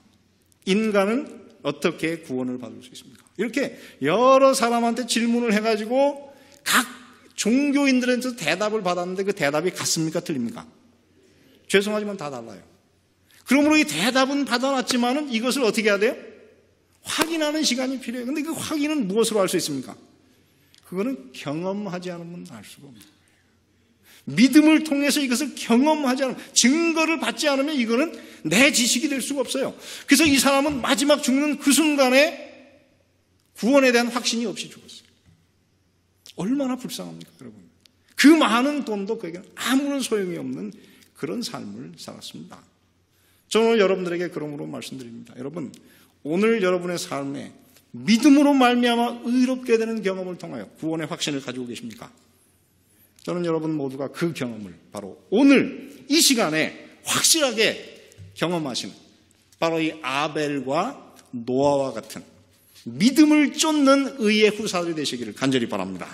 인간은 어떻게 구원을 받을 수 있습니까? 이렇게 여러 사람한테 질문을 해가지고 각 종교인들한테 대답을 받았는데 그 대답이 같습니까? 틀립니까? 죄송하지만 다 달라요. 그러므로 이 대답은 받아놨지만은 이것을 어떻게 해야 돼요? 확인하는 시간이 필요해요. 근데 그 확인은 무엇으로 할 수 있습니까? 그거는 경험하지 않으면 알 수가 없는 거예요. 믿음을 통해서 이것을 경험하지 않으면, 증거를 받지 않으면 이거는 내 지식이 될 수가 없어요. 그래서 이 사람은 마지막 죽는 그 순간에 구원에 대한 확신이 없이 죽었어요. 얼마나 불쌍합니까, 여러분? 그 많은 돈도 그에게는 아무런 소용이 없는 그런 삶을 살았습니다. 저는 오늘 여러분들에게 그러므로 말씀드립니다. 여러분, 오늘 여러분의 삶에 믿음으로 말미암아 의롭게 되는 경험을 통하여 구원의 확신을 가지고 계십니까? 저는 여러분 모두가 그 경험을 바로 오늘 이 시간에 확실하게 경험하시는 바로 이 아벨과 노아와 같은 믿음을 쫓는 의의 후사들이 되시기를 간절히 바랍니다.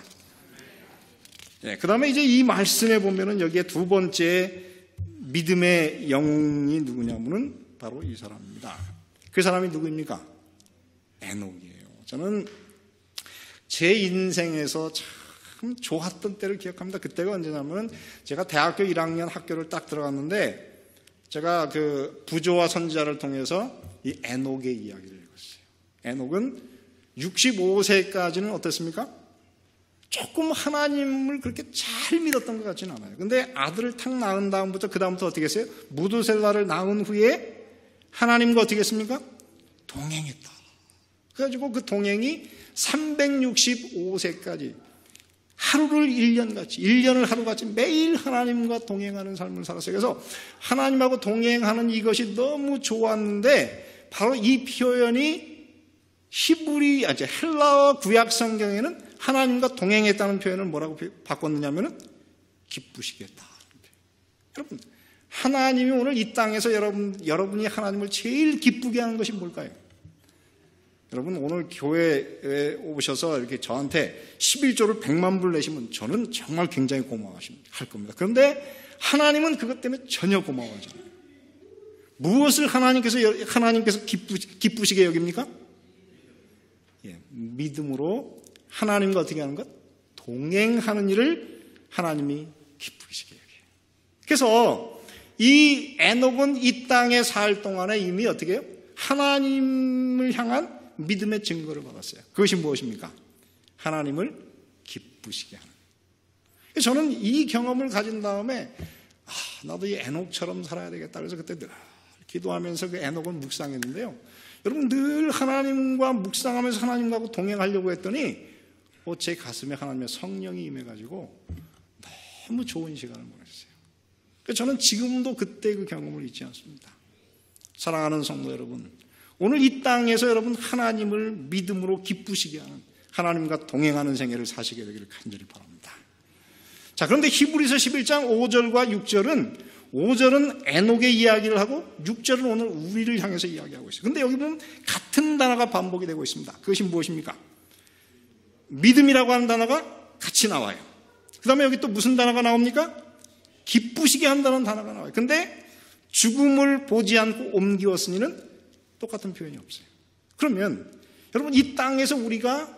네, 그 다음에 이제 이 말씀에 보면은 여기에 두 번째 믿음의 영이 누구냐면은 바로 이 사람입니다. 그 사람이 누구입니까? 에녹이에요. 저는 제 인생에서 참 좋았던 때를 기억합니다. 그때가 언제냐면 제가 대학교 1학년 학교를 딱 들어갔는데 제가 그 부조와 선지자를 통해서 이 에녹의 이야기를 읽었어요. 에녹은 65세까지는 어땠습니까? 조금 하나님을 그렇게 잘 믿었던 것 같지는 않아요. 근데 아들을 탁 낳은 다음부터 그다음부터 어떻게 했어요? 무두셀라를 낳은 후에 하나님과 어떻게 했습니까? 동행했다. 그래가지고 그 동행이 365세까지 하루를 1년같이, 1년을 하루같이 매일 하나님과 동행하는 삶을 살았어요. 그래서 하나님하고 동행하는 이것이 너무 좋았는데 바로 이 표현이 헬라어 구약 성경에는 하나님과 동행했다는 표현을 뭐라고 바꿨느냐면은 기쁘시게 했다. 여러분, 하나님이 오늘 이 땅에서 여러분이 하나님을 제일 기쁘게 하는 것이 뭘까요? 여러분, 오늘 교회에 오셔서 이렇게 저한테 11조를 100만 불 내시면 저는 정말 굉장히 고마워할 겁니다. 그런데 하나님은 그것 때문에 전혀 고마워하지 않아요. 무엇을 하나님께서 기쁘시게 여깁니까? 믿음으로 하나님과 어떻게 하는 것? 동행하는 일을 하나님이 기쁘시게 여겨요. 그래서 이 에녹은 이 땅에 살 동안에 이미 어떻게 해요? 하나님을 향한 믿음의 증거를 받았어요. 그것이 무엇입니까? 하나님을 기쁘시게 하는. 저는 이 경험을 가진 다음에 나도 이 에녹처럼 살아야 되겠다. 그래서 그때 늘 기도하면서 그 에녹을 묵상했는데요. 여러분, 늘 하나님과 묵상하면서 하나님과 동행하려고 했더니 제 가슴에 하나님의 성령이 임해가지고 너무 좋은 시간을 보냈어요. 저는 지금도 그때 그 경험을 잊지 않습니다. 사랑하는 성도 여러분, 오늘 이 땅에서 여러분 하나님을 믿음으로 기쁘시게 하는, 하나님과 동행하는 생애를 사시게 되기를 간절히 바랍니다. 자, 그런데 히브리서 11장 5절과 6절은 에녹의 이야기를 하고 6절은 오늘 우리를 향해서 이야기하고 있어요. 그런데 여기 보면 같은 단어가 반복이 되고 있습니다. 그것이 무엇입니까? 믿음이라고 하는 단어가 같이 나와요. 그 다음에 여기 또 무슨 단어가 나옵니까? 기쁘시게 한다는 단어가 나와요. 근데 죽음을 보지 않고 옮기었으니는 똑같은 표현이 없어요. 그러면 여러분, 이 땅에서 우리가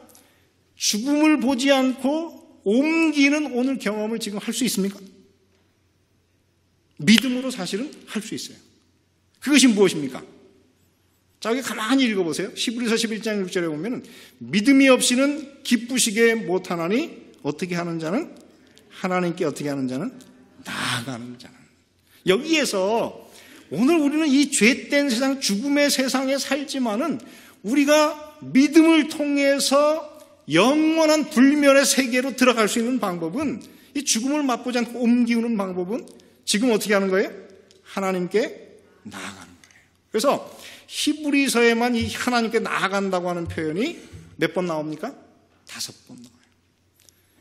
죽음을 보지 않고 옮기는 오늘 경험을 지금 할 수 있습니까? 믿음으로 사실은 할 수 있어요. 그것이 무엇입니까? 자, 여기 가만히 읽어보세요. 히브리서 11장 6절에 보면 믿음이 없이는 기쁘시게 못하나니 어떻게 하는 자는? 하나님께 어떻게 하는 자는? 나아가는 자는. 여기에서 오늘 우리는 이 죄된 세상, 죽음의 세상에 살지만은 우리가 믿음을 통해서 영원한 불멸의 세계로 들어갈 수 있는 방법은, 이 죽음을 맛보지 않고 옮기는 방법은 지금 어떻게 하는 거예요? 하나님께 나아가는 거예요. 그래서 히브리서에만 이 하나님께 나아간다고 하는 표현이 몇 번 나옵니까? 5번 나와요.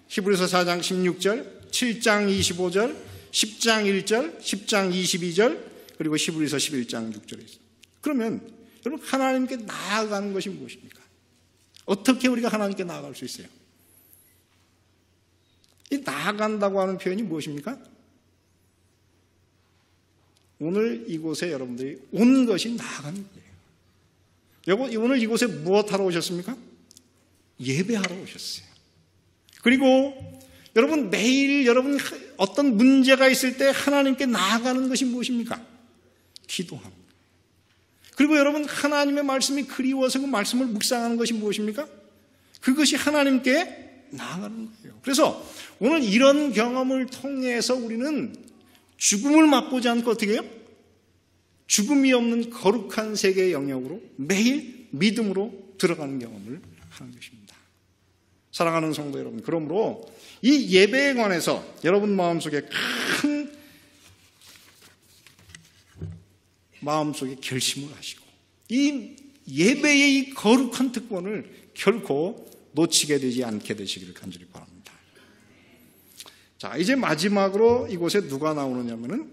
히브리서 4장 16절, 7장 25절, 10장 1절, 10장 22절, 그리고 히브리서 11장 6절에 있습니다. 그러면 여러분, 하나님께 나아가는 것이 무엇입니까? 어떻게 우리가 하나님께 나아갈 수 있어요? 이 나아간다고 하는 표현이 무엇입니까? 오늘 이곳에 여러분들이 온 것이 나아가는 거예요. 오늘 이곳에 무엇하러 오셨습니까? 예배하러 오셨어요. 그리고 여러분, 매일 여러분 어떤 문제가 있을 때 하나님께 나아가는 것이 무엇입니까? 기도합니다. 그리고 여러분, 하나님의 말씀이 그리워서 그 말씀을 묵상하는 것이 무엇입니까? 그것이 하나님께 나아가는 거예요. 그래서 오늘 이런 경험을 통해서 우리는 죽음을 맛보지 않고 어떻게 해요? 죽음이 없는 거룩한 세계의 영역으로 매일 믿음으로 들어가는 경험을 하는 것입니다. 사랑하는 성도 여러분, 그러므로 이 예배에 관해서 여러분 마음속에 큰 마음속에 결심을 하시고 이 예배의 이 거룩한 특권을 결코 놓치게 되지 않게 되시기를 간절히 바랍니다. 자, 이제 마지막으로 이곳에 누가 나오느냐면은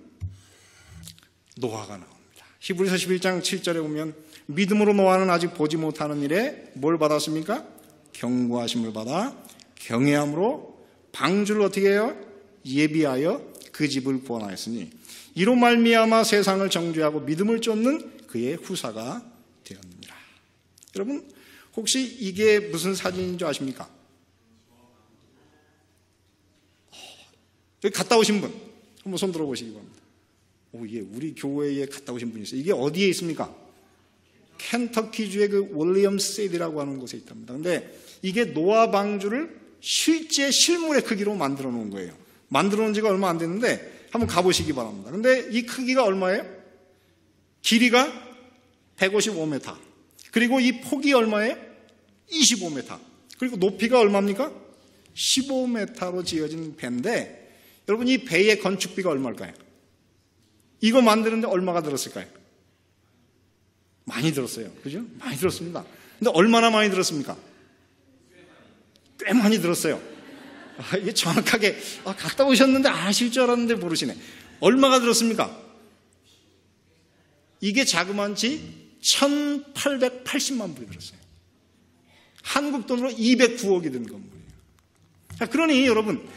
노아가 나옵니다. 히브리서 11장 7절에 보면 믿음으로 노아는 아직 보지 못하는 일에 뭘 받았습니까? 경고하심을 받아 경외함으로 방주를 어떻게 해요? 예비하여 그 집을 구원하였으니 이로 말미암아 세상을 정죄하고 믿음을 쫓는 그의 후사가 되었느니라. 여러분, 혹시 이게 무슨 사진인 줄 아십니까? 여기 갔다 오신 분 한번 손 들어보시기 바랍니다. 예, 우리 교회에 갔다 오신 분이 있어요. 이게 어디에 있습니까? 켄터키주의 그 윌리엄 세디라고 하는 곳에 있답니다. 근데 이게 노아 방주를 실제 실물의 크기로 만들어 놓은 거예요. 만들어 놓은 지가 얼마 안 됐는데 한번 가보시기 바랍니다. 근데 이 크기가 얼마예요? 길이가 155m. 그리고 이 폭이 얼마예요? 25m. 그리고 높이가 얼마입니까? 15m로 지어진 배인데 여러분 이 배의 건축비가 얼마일까요? 이거 만드는데 얼마가 들었을까요? 많이 들었어요. 그죠? 많이 들었습니다. 근데 얼마나 많이 들었습니까? 꽤 많이 들었어요. 이게 정확하게 갔다 오셨는데 아실 줄 알았는데 모르시네. 얼마가 들었습니까? 이게 자그마치 1880만 불이 들었어요. 한국 돈으로 209억이 든 건물이에요. 자, 그러니 여러분,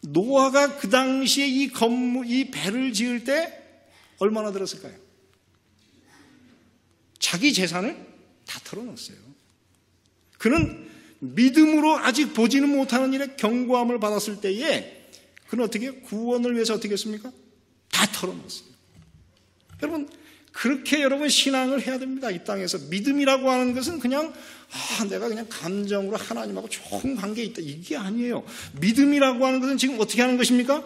노아가 그 당시에 이 배를 지을 때 얼마나 들었을까요? 자기 재산을 다 털어놨어요. 그는 믿음으로 아직 보지는 못하는 일에 경고함을 받았을 때에 그는 어떻게 구원을 위해서 어떻게 했습니까? 다 털어놨어요. 여러분 그렇게 여러분 신앙을 해야 됩니다. 이 땅에서 믿음이라고 하는 것은 그냥 내가 그냥 감정으로 하나님하고 좋은 관계에 있다 이게 아니에요. 믿음이라고 하는 것은 지금 어떻게 하는 것입니까?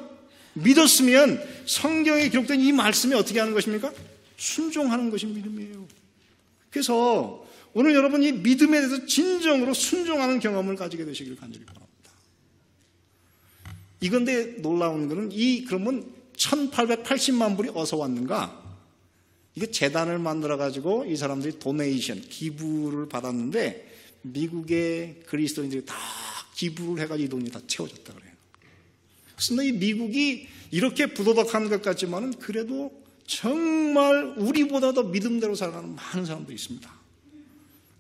믿었으면 성경에 기록된 이 말씀에 어떻게 하는 것입니까? 순종하는 것이 믿음이에요. 그래서 오늘 여러분 이 믿음에 대해서 진정으로 순종하는 경험을 가지게 되시길 간절히 바랍니다. 이건데 놀라운 것은 그러면 1880만 불이 어디서 왔는가? 이게 재단을 만들어가지고 이 사람들이 도네이션, 기부를 받았는데 미국의 그리스도인들이 다 기부를 해가지고 이 돈이 다 채워졌다 그래요. 그래서 이 미국이 이렇게 부도덕한 것 같지만은 그래도 정말 우리보다 더 믿음대로 살아가는 많은 사람도 있습니다.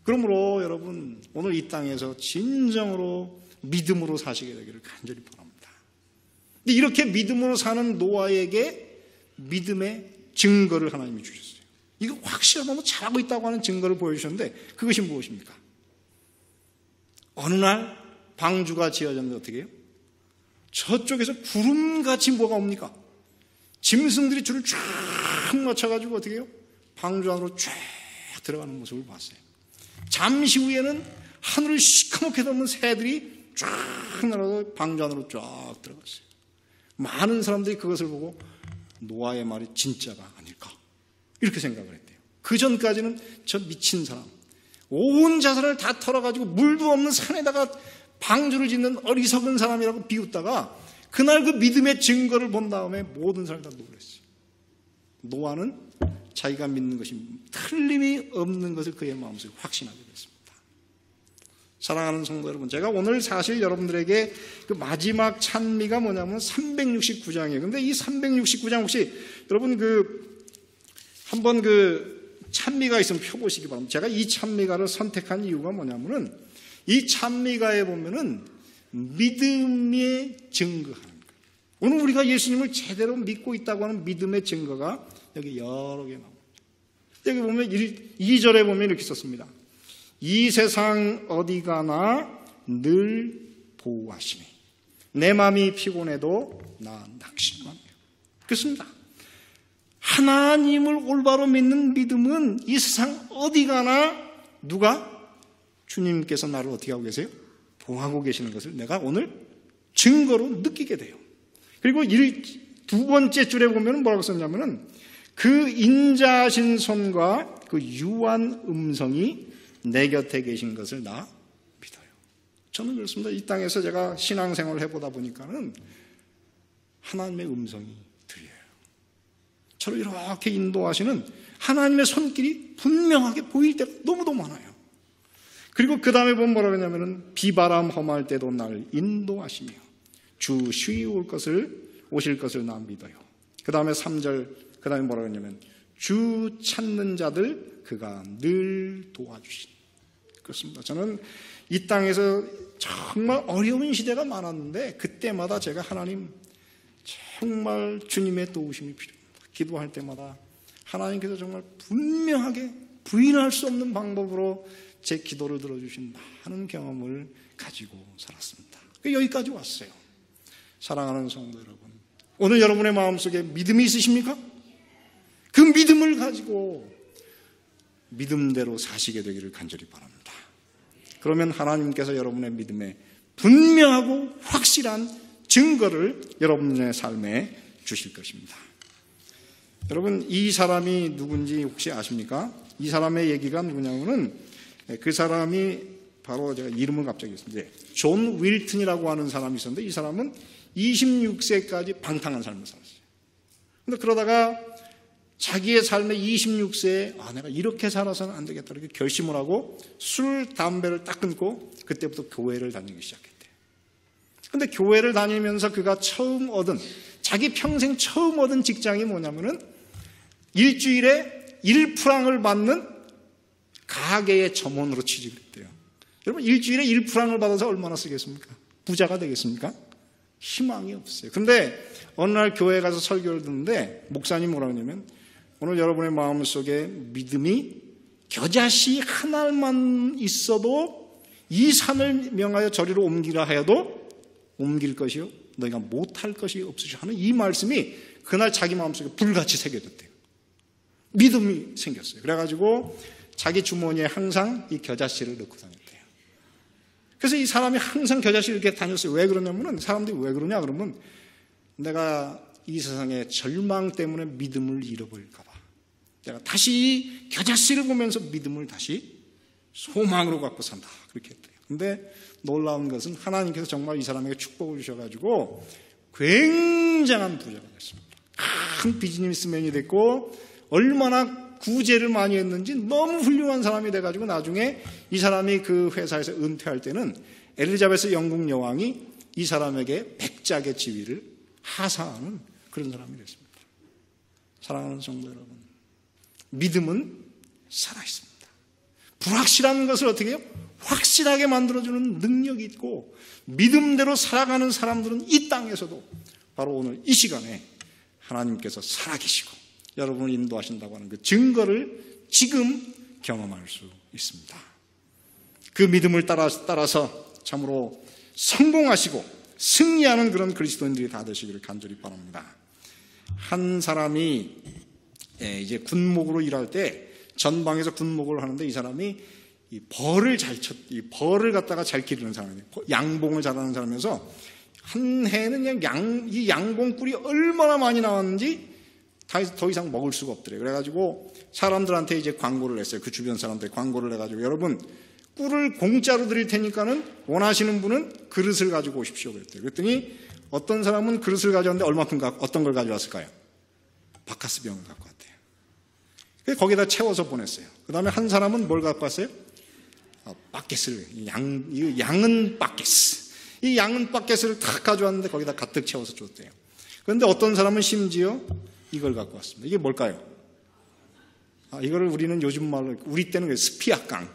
그러므로 여러분 오늘 이 땅에서 진정으로 믿음으로 사시게 되기를 간절히 바랍니다. 근데 이렇게 믿음으로 사는 노아에게 믿음의 증거를 하나님이 주셨어요. 이거 확실하고 잘하고 있다고 하는 증거를 보여주셨는데 그것이 무엇입니까? 어느 날 방주가 지어졌는데 어떻게 해요? 저쪽에서 구름같이 뭐가 옵니까? 짐승들이 줄을 쫙 맞춰가지고 어떻게 해요? 방주 안으로 쫙 들어가는 모습을 봤어요. 잠시 후에는 하늘을 시커멓게 덮는 새들이 쫙 날아서 방주 안으로 쫙 들어갔어요. 많은 사람들이 그것을 보고 노아의 말이 진짜가 아닐까 이렇게 생각을 했대요. 그 전까지는 저 미친 사람 온 자산을 다 털어가지고 물도 없는 산에다가 방주를 짓는 어리석은 사람이라고 비웃다가 그날 그 믿음의 증거를 본 다음에 모든 사람이 다 놀랐어요. 노아는 자기가 믿는 것이 틀림이 없는 것을 그의 마음속에 확신하게 됐습니다. 사랑하는 성도 여러분, 제가 오늘 사실 여러분들에게 그 마지막 찬미가 뭐냐면 369장이에요. 근데 이 369장 혹시 여러분 한번 찬미가 있으면 펴보시기 바랍니다. 제가 이 찬미가를 선택한 이유가 뭐냐면은 이 찬미가에 보면은 믿음의 증거하는 거예요. 오늘 우리가 예수님을 제대로 믿고 있다고 하는 믿음의 증거가 여기 여러 개 나옵니다. 여기 보면 2절에 보면 이렇게 썼습니다. 이 세상 어디 가나 늘 보호하시니 내 마음이 피곤해도 나 낙심하며. 그렇습니다. 하나님을 올바로 믿는 믿음은 이 세상 어디 가나 누가? 주님께서 나를 어떻게 하고 계세요? 보호하고 계시는 것을 내가 오늘 증거로 느끼게 돼요. 그리고 두 번째 줄에 보면 뭐라고 썼냐면은 그 인자하신 손과 그 유한 음성이 내 곁에 계신 것을 나 믿어요. 저는 그렇습니다. 이 땅에서 제가 신앙생활을 해보다 보니까는 하나님의 음성이 들려요. 저를 이렇게 인도하시는 하나님의 손길이 분명하게 보일 때가 너무도 많아요. 그리고 그 다음에 보면 뭐라고 하냐면은 비바람 험할 때도 날 인도하시며 주 쉬이 오실 것을 나 믿어요. 그 다음에 3절 그 다음에 뭐라고 하냐면 주 찾는 자들 그가 늘 도와주신. 그렇습니다. 저는 이 땅에서 정말 어려운 시대가 많았는데 그때마다 제가 하나님 정말 주님의 도우심이 필요합니다. 기도할 때마다 하나님께서 정말 분명하게 부인할 수 없는 방법으로 제 기도를 들어주신 많은 경험을 가지고 살았습니다. 여기까지 왔어요. 사랑하는 성도 여러분, 오늘 여러분의 마음속에 믿음이 있으십니까? 그 믿음을 가지고 믿음대로 사시게 되기를 간절히 바랍니다. 그러면 하나님께서 여러분의 믿음에 분명하고 확실한 증거를 여러분의 삶에 주실 것입니다. 여러분, 이 사람이 누군지 혹시 아십니까? 이 사람의 얘기가 누구냐면은 그 사람이 바로 제가 이름을 갑자기 했습니다. 존 윌튼이라고 하는 사람이 있었는데 이 사람은 26세까지 방탕한 삶을 살았어요. 근데 그러다가 자기의 삶의 26세에 내가 이렇게 살아서는 안 되겠다 이렇게 결심을 하고 술, 담배를 딱 끊고 그때부터 교회를 다니기 시작했대요. 근데 교회를 다니면서 그가 자기 평생 처음 얻은 직장이 뭐냐면은 일주일에 1프랑을 받는 가게의 점원으로 취직을 했대요. 여러분, 일주일에 1프랑을 받아서 얼마나 쓰겠습니까? 부자가 되겠습니까? 희망이 없어요. 근데 어느 날 교회에 가서 설교를 듣는데 목사님이 뭐라고 하냐면 오늘 여러분의 마음속에 믿음이 겨자씨 하나만 있어도 이 산을 명하여 저리로 옮기라 하여도 옮길 것이요 너희가 못할 것이 없으시오 하는 이 말씀이 그날 자기 마음속에 불같이 새겨졌대요. 믿음이 생겼어요. 그래가지고 자기 주머니에 항상 이 겨자씨를 넣고 다녔대요. 그래서 이 사람이 항상 겨자씨를 이렇게 다녔어요. 왜 그러냐면은 사람들이 왜 그러냐 그러면 내가 이 세상의 절망 때문에 믿음을 잃어버릴까 봐 내가 다시 겨자씨를 보면서 믿음을 다시 소망으로 갖고 산다 그렇게 했대요. 근데 놀라운 것은 하나님께서 정말 이 사람에게 축복을 주셔가지고 굉장한 부자가 됐습니다. 큰 비즈니스맨이 됐고 얼마나 구제를 많이 했는지 너무 훌륭한 사람이 돼가지고 나중에 이 사람이 그 회사에서 은퇴할 때는 엘리자베스 영국 여왕이 이 사람에게 백작의 지위를 하사하는 그런 사람이 됐습니다. 사랑하는 성도 여러분, 믿음은 살아있습니다. 불확실한 것을 어떻게 해요? 확실하게 만들어주는 능력이 있고 믿음대로 살아가는 사람들은 이 땅에서도 바로 오늘 이 시간에 하나님께서 살아계시고 여러분을 인도하신다고 하는 그 증거를 지금 경험할 수 있습니다. 그 믿음을 따라서 참으로 성공하시고 승리하는 그런 그리스도인들이 다 되시기를 간절히 바랍니다. 한 사람이 이제 군목으로 일할 때 전방에서 군목을 하는데 이 사람이 이 벌을 갖다가 잘 기르는 사람이에요. 양봉을 잘하는 사람이어서 한 해는 그냥 이 양봉 꿀이 얼마나 많이 나왔는지 더 이상 먹을 수가 없더래요. 그래가지고 사람들한테 이제 광고를 했어요. 그 주변 사람들이 광고를 해가지고 여러분 꿀을 공짜로 드릴 테니까는 원하시는 분은 그릇을 가지고 오십시오 그랬대요. 그랬더니 어떤 사람은 그릇을 가져왔는데 얼마큼 어떤 걸 가져왔을까요? 바카스 병을 갖고 왔대요. 그래서 거기다 채워서 보냈어요. 그 다음에 한 사람은 뭘 갖고 왔어요? 바켓을 양은 바켓. 이 양은 바켓을 다 가져왔는데 거기다 가득 채워서 줬대요. 그런데 어떤 사람은 심지어 이걸 갖고 왔습니다. 이게 뭘까요? 이거를 우리는 요즘 말로 우리 때는 스피아깡.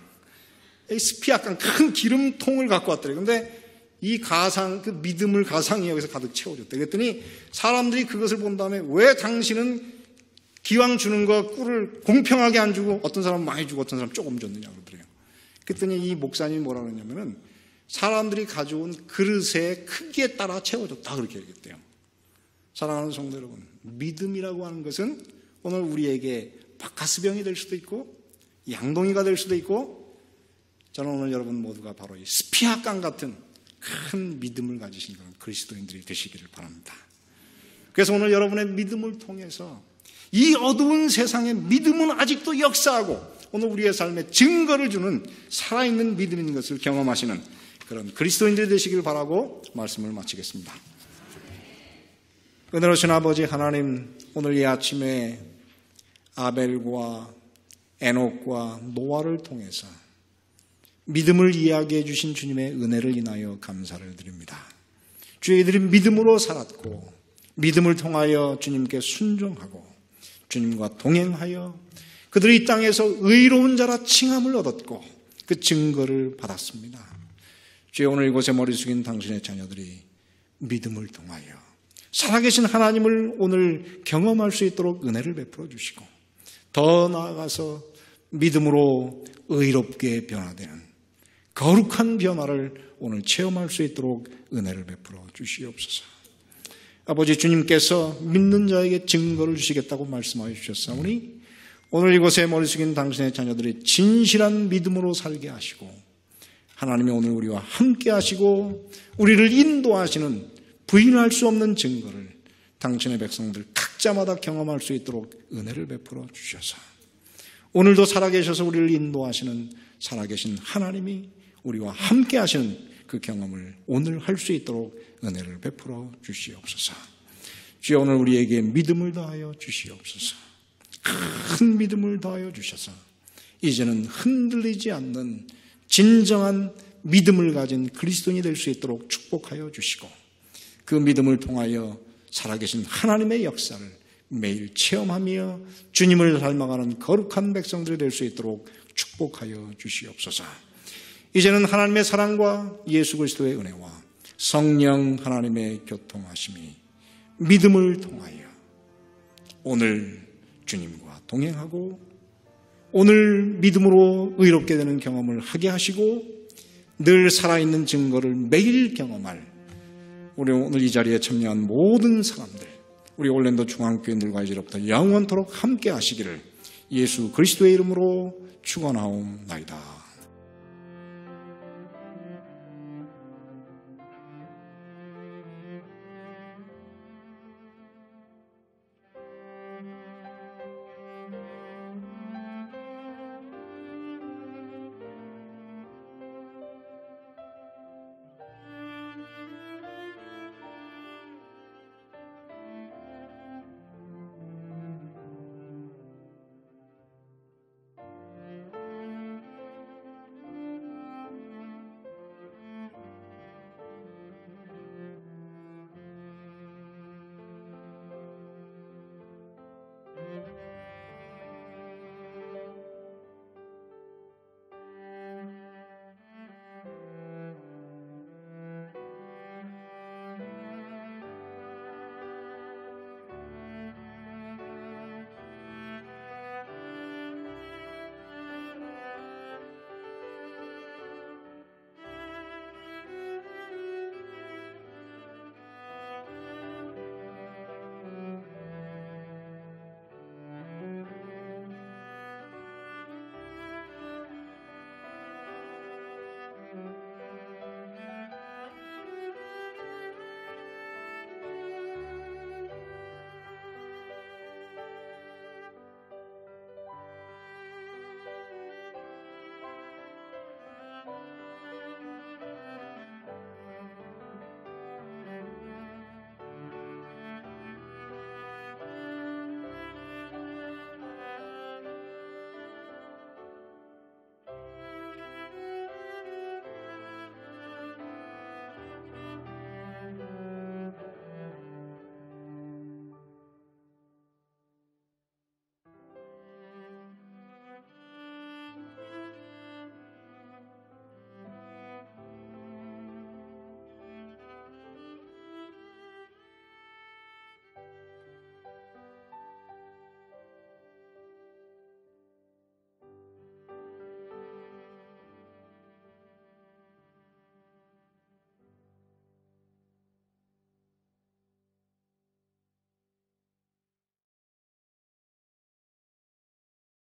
이 스피아깡 큰 기름통을 갖고 왔더래요. 근데 이 가상, 그 믿음을 가상이 여기서 가득 채워줬대. 그랬더니 사람들이 그것을 본 다음에 왜 당신은 기왕 주는 거 꿀을 공평하게 안 주고 어떤 사람은 많이 주고 어떤 사람은 조금 줬느냐 그러더래요. 그랬더니 이 목사님이 뭐라 그러냐면은 사람들이 가져온 그릇의 크기에 따라 채워줬다 그렇게 얘기했대요. 사랑하는 성도 여러분, 믿음이라고 하는 것은 오늘 우리에게 바카스병이 될 수도 있고 양동이가 될 수도 있고 저는 오늘 여러분 모두가 바로 이 스피아깡 같은 큰 믿음을 가지신 그런 그리스도인들이 되시기를 바랍니다. 그래서 오늘 여러분의 믿음을 통해서 이 어두운 세상에 믿음은 아직도 역사하고 오늘 우리의 삶에 증거를 주는 살아있는 믿음인 것을 경험하시는 그런 그리스도인들이 되시기를 바라고 말씀을 마치겠습니다. 은혜로우신 아버지 하나님, 오늘 이 아침에 아벨과 에녹과 노아를 통해서 믿음을 이야기해 주신 주님의 은혜를 인하여 감사를 드립니다. 주의 이들이 믿음으로 살았고 믿음을 통하여 주님께 순종하고 주님과 동행하여 그들이 이 땅에서 의로운 자라 칭함을 얻었고 그 증거를 받았습니다. 주의 오늘 이곳에 머리 숙인 당신의 자녀들이 믿음을 통하여 살아계신 하나님을 오늘 경험할 수 있도록 은혜를 베풀어 주시고 더 나아가서 믿음으로 의롭게 변화되는 거룩한 변화를 오늘 체험할 수 있도록 은혜를 베풀어 주시옵소서. 아버지, 주님께서 믿는 자에게 증거를 주시겠다고 말씀하여 주셨사오니 오늘 이곳에 머리 숙인 당신의 자녀들이 진실한 믿음으로 살게 하시고 하나님이 오늘 우리와 함께 하시고 우리를 인도하시는 부인할 수 없는 증거를 당신의 백성들 각자마다 경험할 수 있도록 은혜를 베풀어 주셔서 오늘도 살아계셔서 우리를 인도하시는 살아계신 하나님이 우리와 함께 하시는 그 경험을 오늘 할 수 있도록 은혜를 베풀어 주시옵소서. 주여, 오늘 우리에게 믿음을 더하여 주시옵소서. 큰 믿음을 더하여 주셔서 이제는 흔들리지 않는 진정한 믿음을 가진 그리스도인이 될 수 있도록 축복하여 주시고 그 믿음을 통하여 살아계신 하나님의 역사를 매일 체험하며 주님을 닮아가는 거룩한 백성들이 될 수 있도록 축복하여 주시옵소서. 이제는 하나님의 사랑과 예수 그리스도의 은혜와 성령 하나님의 교통하심이 믿음을 통하여 오늘 주님과 동행하고 오늘 믿음으로 의롭게 되는 경험을 하게 하시고 늘 살아있는 증거를 매일 경험할 우리 오늘 이 자리에 참여한 모든 사람들, 우리 올랜도 중앙교인들과 이제로부터 영원토록 함께 하시기를 예수 그리스도의 이름으로 축원하옵나이다.